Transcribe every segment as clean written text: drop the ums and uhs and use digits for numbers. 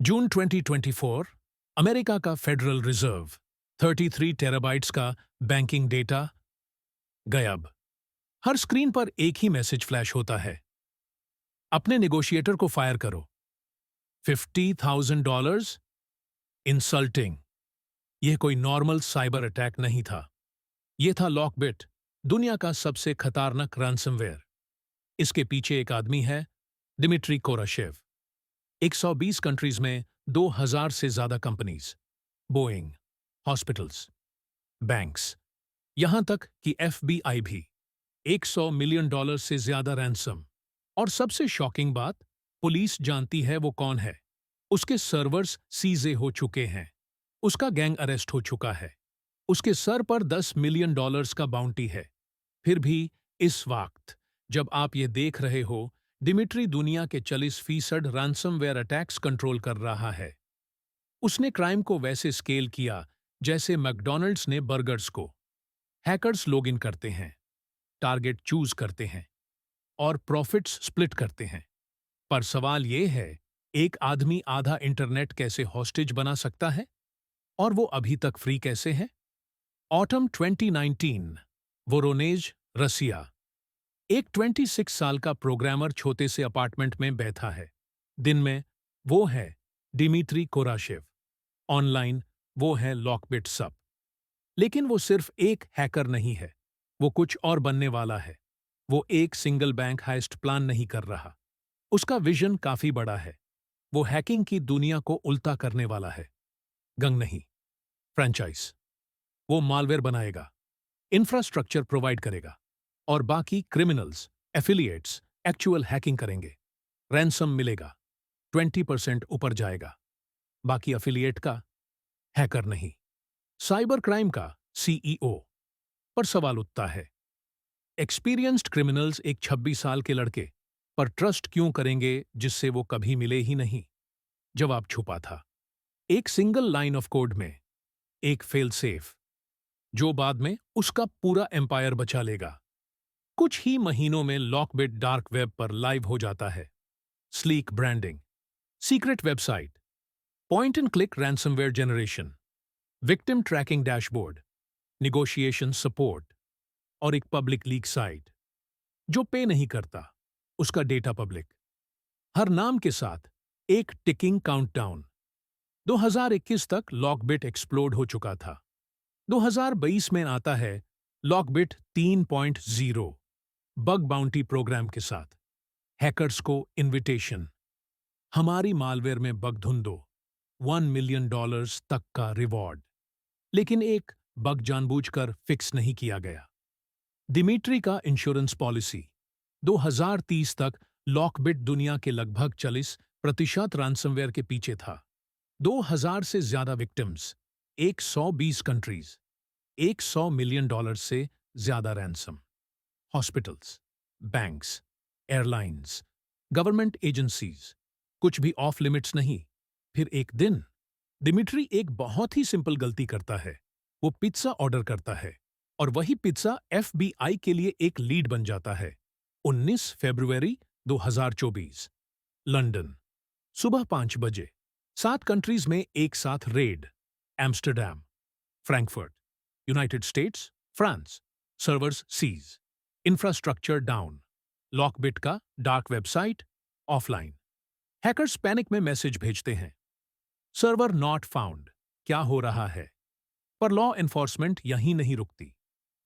जून 2024 America का federal reserve 33 terabytes का banking data गायब। हर स्क्रीन पर एक ही मैसेज फ्लैश होता है, अपने नेगोशिएटर को फायर करो। $50,000 इंसल्टिंग। यह कोई नॉर्मल साइबर अटैक नहीं था, यह था लॉकबिट, दुनिया का सबसे खतरनाक रैंसमवेयर। इसके पीछे एक आदमी है, दिमित्री कोराशेव। 120 कंट्रीज में 2000 से ज्यादा कंपनीज, बोइंग, हॉस्पिटल्स, बैंक्स, यहां तक कि FBI भी। $100 मिलियन से ज्यादा रैंसम। और सबसे शॉकिंग बात, पुलिस जानती है वो कौन है। उसके सर्वर्स सीजे हो चुके हैं, उसका गैंग अरेस्ट हो चुका है, उसके सर पर $10 मिलियन का बाउंटी है। फिर भी इस वक्त जब आप ये देख रहे हो, दिमित्री दुनिया के 40% रैंसमवेयर अटैक्स कंट्रोल कर रहा है। उसने क्राइम को वैसे स्केल किया जैसे मैकडॉनल्ड्स ने बर्गर्स को। हैकर्स लॉग इन करते हैं, टारगेट चूज करते हैं और प्रॉफिट्स स्प्लिट करते हैं। पर सवाल यह है, एक आदमी आधा इंटरनेट कैसे हॉस्टेज बना सकता है? और वो अभी तक फ्री कैसे है? ऑटम 2019, वोरोनेज, रसिया। एक 26 साल का प्रोग्रामर छोटे से अपार्टमेंट में बैठा है। दिन में वो है दिमित्री कोराशेव, ऑनलाइन वो है लॉकबिट सब। लेकिन वो सिर्फ एक हैकर नहीं है, वो कुछ और बनने वाला है। वो एक सिंगल बैंक हाइस्ट प्लान नहीं कर रहा, उसका विजन काफी बड़ा है। वो हैकिंग की दुनिया को उल्टा करने वाला है। गंग नहीं, फ्रेंचाइज। वो मालवेयर बनाएगा, इंफ्रास्ट्रक्चर प्रोवाइड करेगा और बाकी क्रिमिनल्स, एफिलिएट्स एक्चुअल हैकिंग करेंगे। रैंसम मिलेगा, 20% ऊपर जाएगा, बाकी एफिलिएट का, हैकर नहीं। साइबर क्राइम का CEO। पर सवाल उठता है, एक्सपीरियंस्ड क्रिमिनल्स एक 26 साल के लड़के पर ट्रस्ट क्यों करेंगे जिससे वो कभी मिले ही नहीं? जवाब छुपा था, एक सिंगल लाइन ऑफ कोड में, एक फेल सेफ, जो बाद में उसका पूरा एम्पायर बचा लेगा। कुछ ही महीनों में लॉकबिट डार्क वेब पर लाइव हो जाता है। Sleek branding, secret website, point and click ransomware generation, victim tracking dashboard, negotiation support और एक पब्लिक लीक साइट। जो पे नहीं करता, उसका डेटा पब्लिक। हर नाम के साथ एक टिकिंग काउंटडाउन। 2021 तक लॉकबिट एक्सप्लोड हो चुका था। 2022 में आता है लॉकबिट 3.0, बग बाउंटी प्रोग्राम के साथ। हैकर्स को इनविटेशन, हमारी मालवेयर में बग ढूंढो, $1 मिलियन तक का रिवॉर्ड। लेकिन एक बग जानबूझकर फिक्स नहीं किया गया। दिमित्री का इंश्योरेंस पॉलिसी। 2030 तक लॉकबिट दुनिया के लगभग 40% रैंसमवेयर के पीछे था। 2000 से ज्यादा विक्टिम्स, 120 कंट्रीज, $100 मिलियन से ज्यादा ransom. Hospitals, banks, airlines, government agencies, कुछ भी ऑफ लिमिट्स नहीं। फिर एक दिन दिमित्री एक बहुत ही सिंपल गलती करता है। वो पिज्जा ऑर्डर करता है और वही पिज्जा FBI के लिए एक लीड बन जाता है। 19 फरवरी 2024, लंदन, सुबह 5 बजे, 7 कंट्रीज में एक साथ raid. Amsterdam, Frankfurt, United States, France, servers seize, infrastructure down. LockBit का dark website offline. Hackers panic में मैसेज भेजते हैं, सर्वर नॉट फाउंड, क्या हो रहा है? पर लॉ एनफोर्समेंट यहीं नहीं रुकती।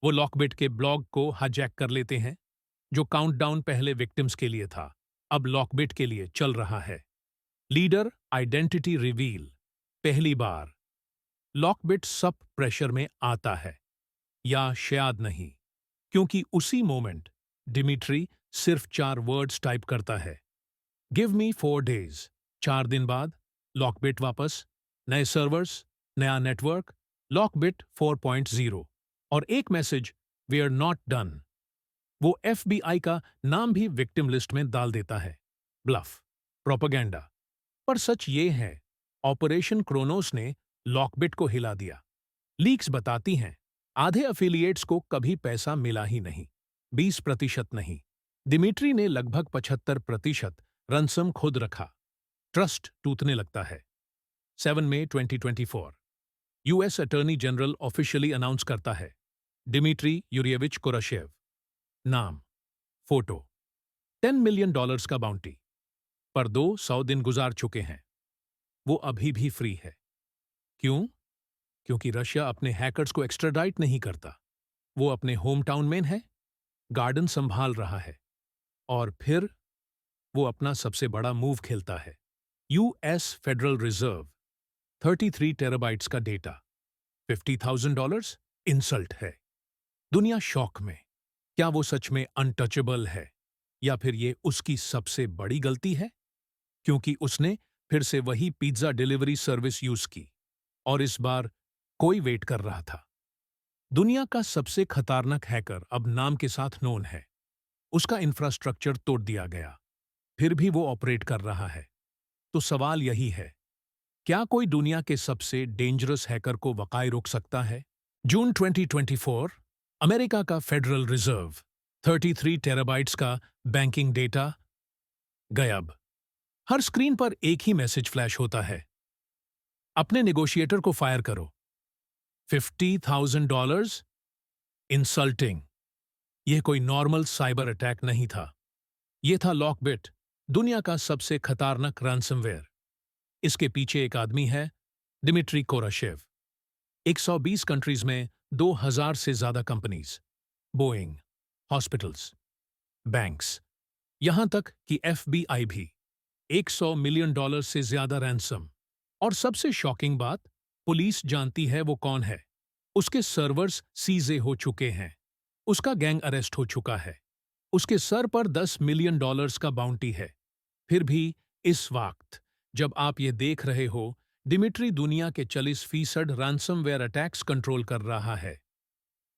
वो लॉकबिट के ब्लॉग को हाईजैक कर लेते हैं। जो काउंटडाउन पहले विक्टिम्स के लिए था, अब लॉकबिट के लिए चल रहा है। लीडर आइडेंटिटी रिवील, पहली बार। लॉकबिट सब प्रेशर में आता है, या शायद नहीं, क्योंकि उसी मोमेंट दिमित्री सिर्फ 4 वर्ड्स टाइप करता है, गिव मी 4 days। 4 दिन बाद लॉकबिट वापस, नए सर्वर्स, नया नेटवर्क, लॉकबिट 4.0 और एक message, we are not done. वो FBI का नाम भी विक्टिम लिस्ट में डाल देता है। Bulb, propaganda. पर सच ये है, ऑपरेशन क्रोनोस ने लॉकबिट को हिला दिया। लीक्स बताती हैं, आधे एफिलिएट्स को कभी पैसा मिला ही नहीं, 20% नहीं। दिमित्री ने लगभग 75% रनसम खुद रखा। ट्रस्ट टूटने लगता है। 7 मई 2024 US attorney general officially announce करता है डिमिट्री यूरियविच कोराशेव। नाम, फोटो, $10 मिलियन का बाउंटी। पर 200 दिन गुजार चुके हैं, वो अभी भी फ्री है। क्यों? क्योंकि रशिया अपने हैकर्स को एक्स्ट्राडाइट नहीं करता। वो अपने होम टाउन में है, गार्डन संभाल रहा है। और फिर वो अपना सबसे बड़ा मूव खेलता है। यूएस फेडरल रिजर्व 33 टेराबाइट्स का डेटा, $50,000 इंसल्ट है। दुनिया शॉक में। क्या वो सच में अनटचेबल है या फिर ये उसकी सबसे बड़ी गलती है? क्योंकि उसने फिर से वही पिज्जा डिलीवरी सर्विस यूज की और इस बार कोई वेट कर रहा था। दुनिया का सबसे खतरनाक हैकर अब नाम के साथ नोन है। उसका इंफ्रास्ट्रक्चर तोड़ दिया गया, फिर भी वो ऑपरेट कर रहा है। तो सवाल यही है, क्या कोई दुनिया के सबसे डेंजरस हैकर को वकाए रोक सकता है? जून 2024 अमेरिका का फेडरल रिजर्व 33 टेराबाइट्स का बैंकिंग डेटा गायब। हर स्क्रीन पर एक ही मैसेज फ्लैश होता है, अपने नेगोशिएटर को फायर करो। $50,000 इंसल्टिंग। यह कोई नॉर्मल साइबर अटैक नहीं था। यह था लॉकबिट, दुनिया का सबसे खतरनाक रैंसमवेयर। इसके पीछे एक आदमी है, डिमिट्री कोराशेव। 120 कंट्रीज में 2000 से ज्यादा कंपनीज, बोइंग, हॉस्पिटल्स, बैंक्स, यहां तक कि एफबीआई भी। $100 मिलियन से ज्यादा रैंसम। और सबसे शॉकिंग बात, पुलिस जानती है वो कौन है। उसके सर्वर्स सीजे हो चुके हैं, उसका गैंग अरेस्ट हो चुका है, उसके सर पर $10 मिलियन का बाउंटी है। फिर भी इस वक्त जब आप ये देख रहे हो, डिमिट्री दुनिया के 40% रैंसमवेयर अटैक्स कंट्रोल कर रहा है।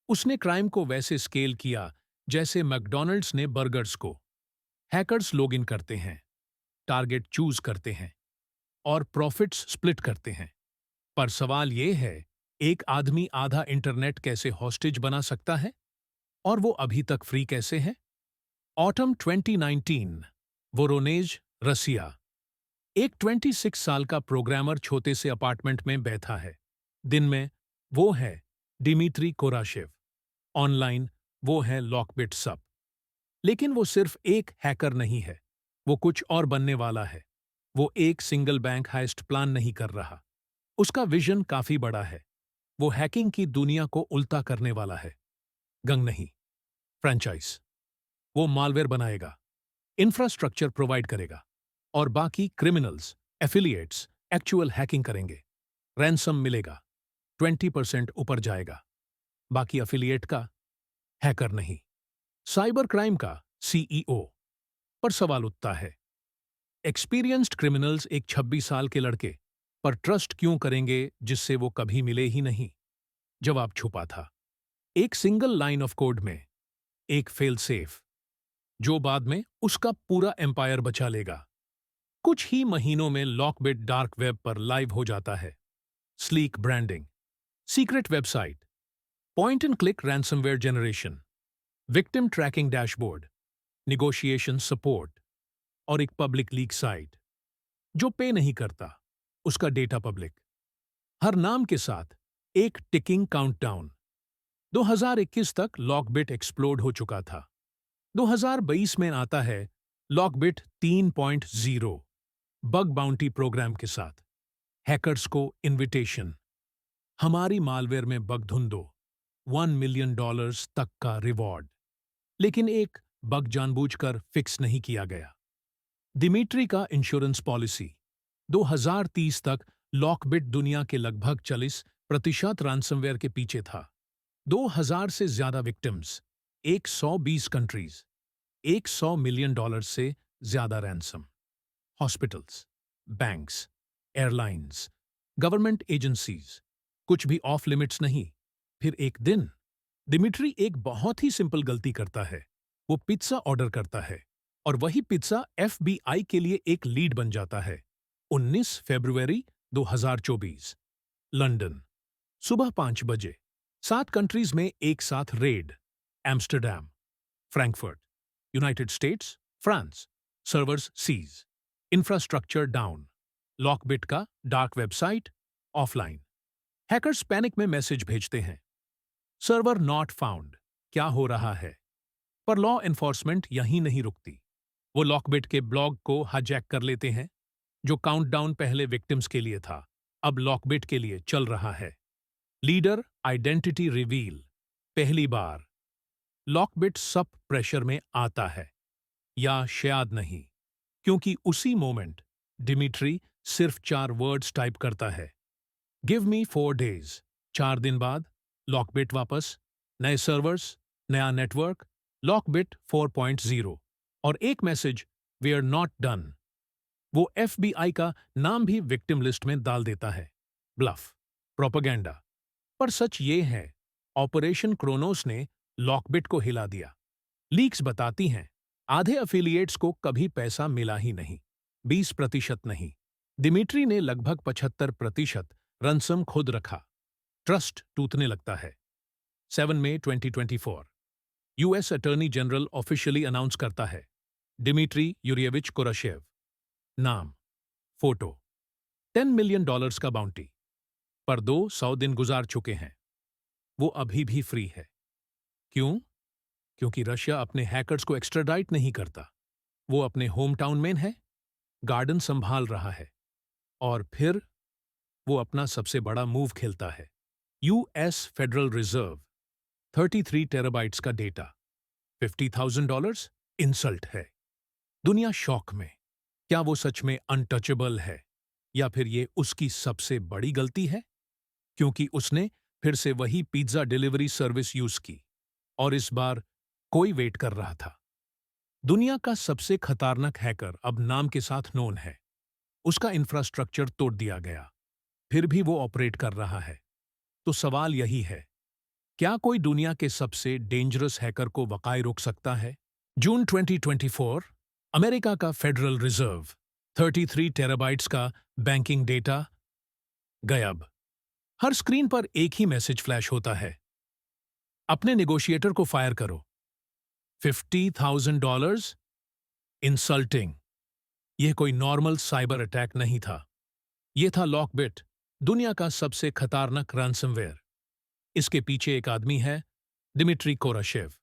उसने क्राइम को वैसे स्केल किया जैसे मैकडॉनल्ड्स ने बर्गर्स को। हैकर्स लॉग इन करते हैं, टारगेट चूज करते हैं और प्रॉफिट्स स्प्लिट करते हैं। पर सवाल यह है, एक आदमी आधा इंटरनेट कैसे हॉस्टेज बना सकता है? और वो अभी तक फ्री कैसे है? ऑटम 2019 वोरोनेज, रसिया। एक 26 साल का प्रोग्रामर छोटे से अपार्टमेंट में बैठा है। दिन में वो है डिमिट्री कोराशेव, ऑनलाइन वो है लॉकबिट सब। लेकिन वो सिर्फ एक हैकर नहीं है, वो कुछ और बनने वाला है। वो एक सिंगल बैंक हाइस्ट प्लान नहीं कर रहा। उसका विजन काफी बड़ा है। वो हैकिंग की दुनिया को उल्टा करने वाला है। गंग नहीं, फ्रेंचाइज। वो मालवेयर बनाएगा, इंफ्रास्ट्रक्चर प्रोवाइड करेगा और बाकी क्रिमिनल्स, एफिलिएट्स एक्चुअल हैकिंग करेंगे। रैंसम मिलेगा, 20% ऊपर जाएगा, बाकी एफिलिएट का, हैकर नहीं। साइबर क्राइम का सीईओ। पर सवाल उठता है, एक्सपीरियंस्ड क्रिमिनल्स एक 26 साल के लड़के पर ट्रस्ट क्यों करेंगे जिससे वो कभी मिले ही नहीं? जवाब छुपा था एक सिंगल लाइन ऑफ कोड में, एक फेल सेफ जो बाद में उसका पूरा एम्पायर बचा लेगा। कुछ ही महीनों में लॉकबिट डार्क वेब पर लाइव हो जाता है। Sleek branding, secret website, point and click ransomware generation, victim tracking dashboard, negotiation support और एक पब्लिक लीक साइट। जो पे नहीं करता उसका डेटा पब्लिक। हर नाम के साथ एक टिकिंग काउंटडाउन। 2021 तक लॉकबिट एक्सप्लोड हो चुका था। 2022 में आता है लॉकबिट 3.0 बग बाउंटी प्रोग्राम के साथ। हैकर्स को इनविटेशन, हमारी मालवेयर में बग ढूंढो, $1 मिलियन तक का रिवॉर्ड। लेकिन एक बग जानबूझकर फिक्स नहीं किया गया। डिमिट्री का इंश्योरेंस पॉलिसी। 2030 तक लॉकबिट दुनिया के लगभग 40% रैंसमवेयर के पीछे था। 2000 से ज्यादा विक्टिम्स, 120 कंट्रीज, $100 मिलियन से ज्यादा ransom. Hospitals, banks, airlines, government agencies, कुछ भी ऑफ लिमिट्स नहीं। फिर एक दिन डिमिट्री एक बहुत ही सिंपल गलती करता है। वो पिज्जा ऑर्डर करता है और वही पिज्जा एफबीआई के लिए एक लीड बन जाता है। 19 फरवरी 2024 लंदन, सुबह 5 बजे। 7 कंट्रीज में एक साथ raid. Amsterdam, Frankfurt, United States, France. Servers seize, infrastructure down. LockBit का dark website offline. Hackers panic में मैसेज भेजते हैं, सर्वर नॉट फाउंड, क्या हो रहा है? पर लॉ एनफोर्समेंट यहीं नहीं रुकती। वो लॉकबिट के ब्लॉग को हाईजैक कर लेते हैं। जो काउंटडाउन पहले विक्टिम्स के लिए था, अब लॉकबिट के लिए चल रहा है। लीडर आइडेंटिटी रिवील, पहली बार लॉकबिट सब प्रेशर में आता है, या शायद नहीं, क्योंकि उसी मोमेंट डिमिट्री सिर्फ 4 वर्ड्स टाइप करता है, गिव मी 4 डेज। 4 दिन बाद लॉकबिट वापस, नए सर्वर्स, नया नेटवर्क, लॉकबिट 4.0 और एक message, we are not done. वो एफबीआई का नाम भी विक्टिम लिस्ट में डाल देता है। Bulb, propaganda. पर सच ये है, ऑपरेशन क्रोनोस ने लॉकबिट को हिला दिया। लीक्स बताती हैं, आधे अफिलिएट्स को कभी पैसा मिला ही नहीं, 20% नहीं। दिमिट्री ने लगभग 75% रनसम खुद रखा। ट्रस्ट टूटने लगता है। 7 मई 2024 US attorney general officially announce करता है, डिमिट्री यूरियविच कोराशेव, नाम, फोटो, $10 मिलियन का बाउंटी। पर 200 दिन गुजार चुके हैं, वो अभी भी फ्री है। क्यों? क्योंकि रशिया अपने हैकर्स को एक्स्ट्राडाइट नहीं करता। वो अपने होम टाउन में है, गार्डन संभाल रहा है। और फिर वो अपना सबसे बड़ा मूव खेलता है। यूएस फेडरल रिजर्व, 33 टेराबाइट्स का डेटा, $50,000 इंसल्ट है। दुनिया शॉक में। क्या वो सच में अनटचेबल है, या फिर ये उसकी सबसे बड़ी गलती है? क्योंकि उसने फिर से वही पिज्जा डिलीवरी सर्विस यूज की, और इस बार कोई वेट कर रहा था। दुनिया का सबसे खतरनाक हैकर अब नाम के साथ नोन है। उसका इंफ्रास्ट्रक्चर तोड़ दिया गया, फिर भी वो ऑपरेट कर रहा है। तो सवाल यही है, क्या कोई दुनिया के सबसे डेंजरस हैकर को वकाए रोक सकता है? जून 2024 अमेरिका का फेडरल रिजर्व, 33 टेराबाइट्स का बैंकिंग डेटा गायब। हर स्क्रीन पर एक ही मैसेज फ्लैश होता है, अपने नेगोशिएटर को फायर करो। $50,000 इंसल्टिंग। यह कोई नॉर्मल साइबर अटैक नहीं था। यह था लॉकबिट, दुनिया का सबसे खतरनाक रैंसमवेयर। इसके पीछे एक आदमी है, दिमिट्री कोराशेव।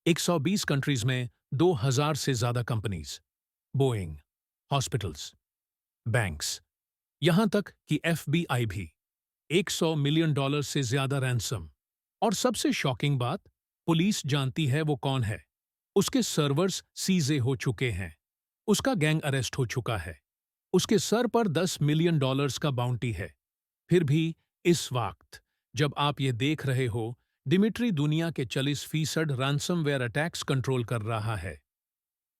120 कंट्रीज में 2000 से ज्यादा कंपनीज, बोइंग, हॉस्पिटल्स, बैंक्स, यहां तक कि एफबीआई भी। $100 मिलियन से ज्यादा रैंसम। और सबसे शॉकिंग बात, पुलिस जानती है वो कौन है। उसके सर्वर्स सीजे हो चुके हैं, उसका गैंग अरेस्ट हो चुका है, उसके सर पर $10 मिलियन का बाउंटी है। फिर भी इस वक्त जब आप ये देख रहे हो, डिमिट्री दुनिया के 40% रैंसमवेयर अटैक्स कंट्रोल कर रहा है।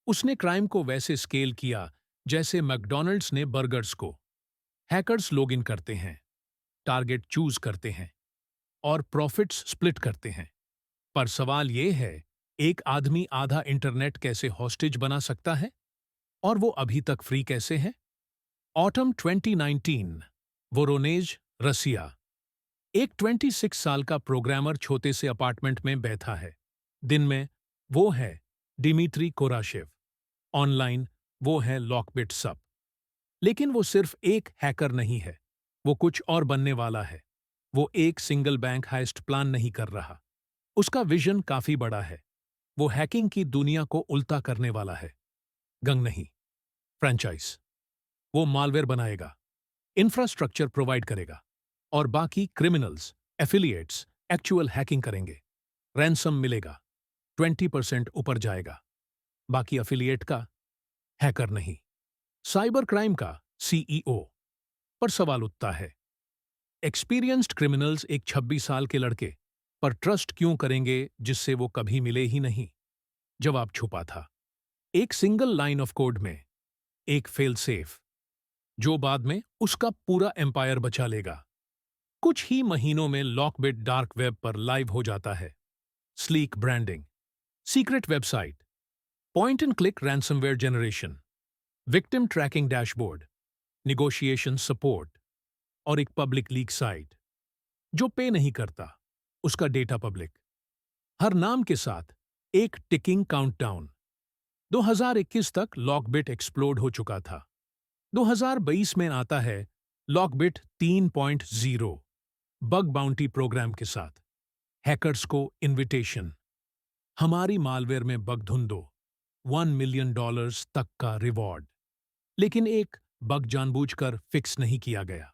उसने क्राइम को वैसे स्केल किया जैसे मैकडॉनल्ड्स ने बर्गर्स को। हैकर्स लॉगिन करते हैं, टारगेट चूज करते हैं और प्रॉफिट्स स्प्लिट करते हैं। पर सवाल यह है, एक आदमी आधा इंटरनेट कैसे हॉस्टेज बना सकता है? और वो अभी तक फ्री कैसे है? ऑटम 2019, वोरोनेज, रसिया। एक 26 साल का प्रोग्रामर छोटे से अपार्टमेंट में बैठा है। दिन में वो है डिमिट्री कोराशेव, ऑनलाइन वो है लॉकबिट सब। लेकिन वो सिर्फ एक हैकर नहीं है, वो कुछ और बनने वाला है। वो एक सिंगल बैंक हाइस्ट प्लान नहीं कर रहा। उसका विजन काफी बड़ा है। वो हैकिंग की दुनिया को उल्टा करने वाला है। गंग नहीं, फ्रेंचाइज। वो मालवेयर बनाएगा, इंफ्रास्ट्रक्चर प्रोवाइड करेगा, और बाकी क्रिमिनल्स, एफिलिएट्स एक्चुअल हैकिंग करेंगे। रैंसम मिलेगा, 20% ऊपर जाएगा। बाकी एफिलिएट का, हैकर नहीं। साइबर क्राइम का सीईओ। पर सवाल उठता है, एक्सपीरियंस्ड क्रिमिनल्स एक 26 साल के लड़के पर ट्रस्ट क्यों करेंगे जिससे वो कभी मिले ही नहीं? जवाब छुपा था, एक सिंगल लाइन ऑफ कोड में, एक फेल सेफ, जो बाद में उसका पूरा एम्पायर बचा लेगा। कुछ ही महीनों में लॉकबिट डार्क वेब पर लाइव हो जाता है। Sleek branding, secret website, point and click ransomware generation, victim tracking dashboard, negotiation support, और एक पब्लिक लीक साइट। जो पे नहीं करता, उसका डेटा पब्लिक। हर नाम के साथ एक टिकिंग काउंटडाउन। 2021 तक लॉकबिट एक्सप्लोड हो चुका था। 2022 में आता है लॉकबिट 3.0 बग बाउंटी प्रोग्राम के साथ। हैकर्स को इनविटेशन, हमारी मालवेयर में बग ढूंढो, $1 मिलियन तक का रिवॉर्ड। लेकिन एक बग जानबूझकर फिक्स नहीं किया गया।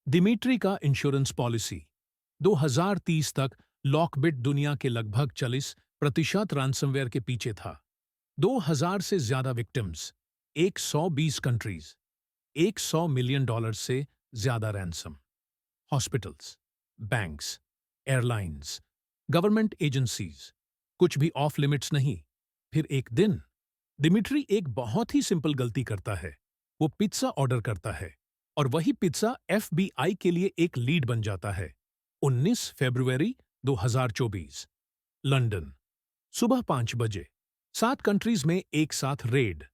दिमिट्री का इंश्योरेंस पॉलिसी 2030 तक लॉकबिट दुनिया के लगभग 40% रैंसमवेयर के पीछे था। 2000 से ज्यादा विक्टिम्स, 120 कंट्रीज, $100 मिलियन से ज्यादा ransom. Hospitals, banks, airlines, government agencies, कुछ भी ऑफ लिमिट्स नहीं। फिर एक दिन दिमिट्री एक बहुत ही सिंपल गलती करता है। वो पिज्जा ऑर्डर करता है और वही पिज्जा एफबीआई के लिए एक लीड बन जाता है। 19 फरवरी 2024, लंदन, सुबह 5 बजे, 7 कंट्रीज में एक साथ रेड।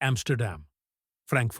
Amsterdam, Frankfurt,